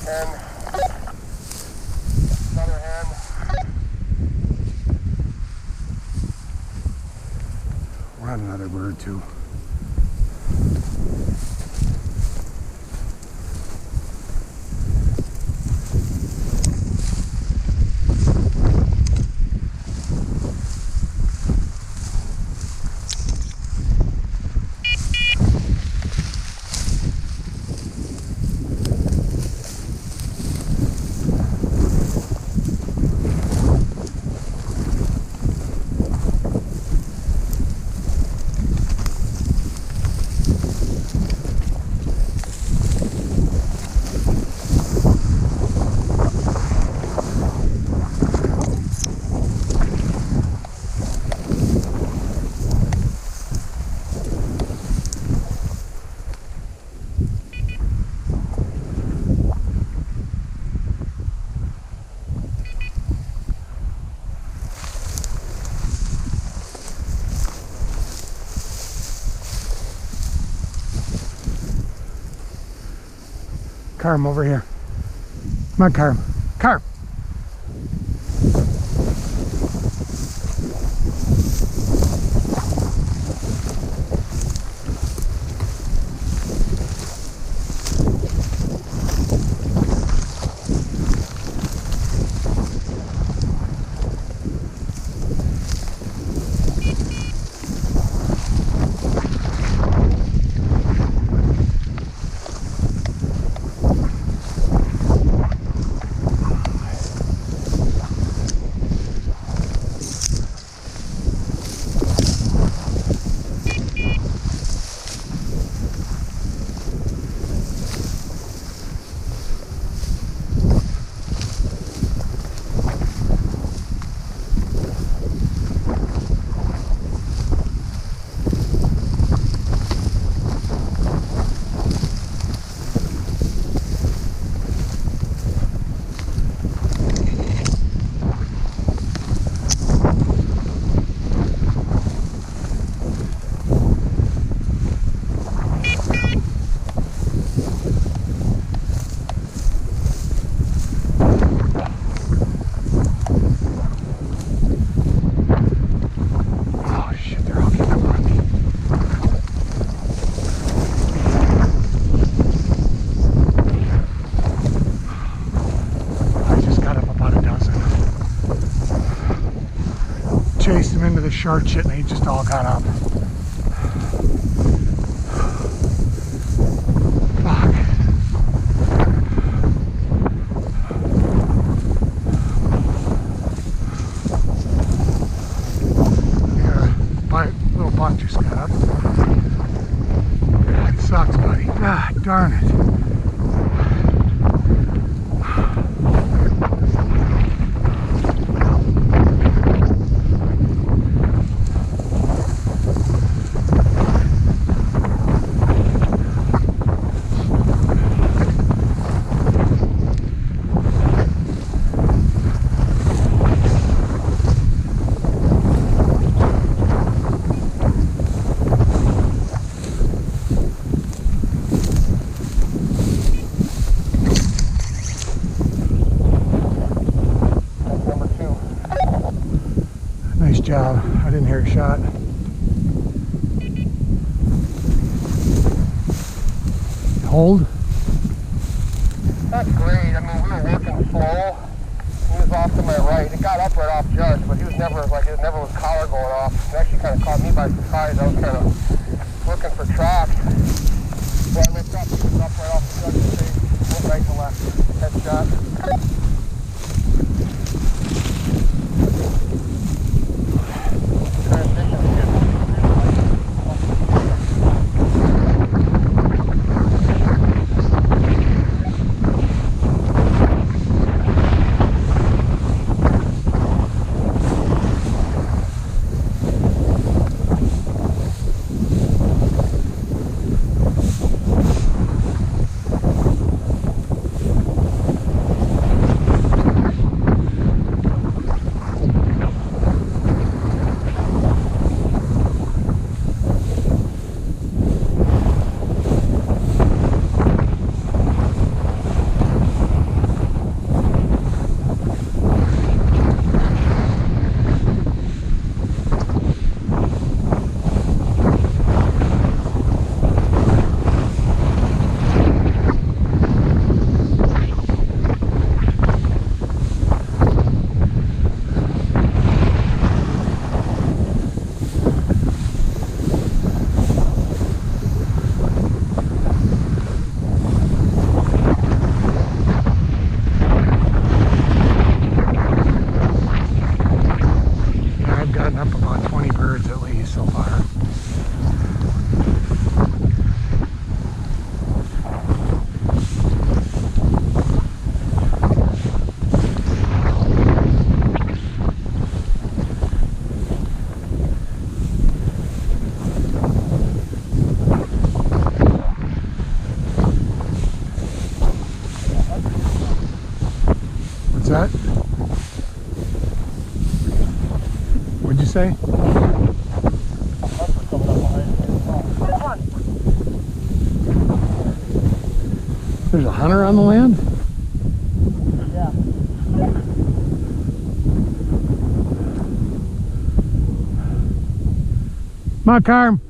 and another hen. We're on another bird too. Carm, over here. Come on, Carm. Carm! Chased him into the shark shit and they just all got up. Fuck. Yeah, little buck just got up. That sucks, buddy. God darn it. Nice job. I didn't hear a shot. Hold? Not great. I mean, we were working slow. He was off to my right. It got up right off Judge, but he was never was collar going off. It actually kind of caught me by surprise. I was kind of looking for tracks. So I looked up, he was up right off the Judge's face. Went right to left. Headshot. say? Hunter coming up behind me. Come on. There's a hunter on the land? Yeah. Come on, Carm.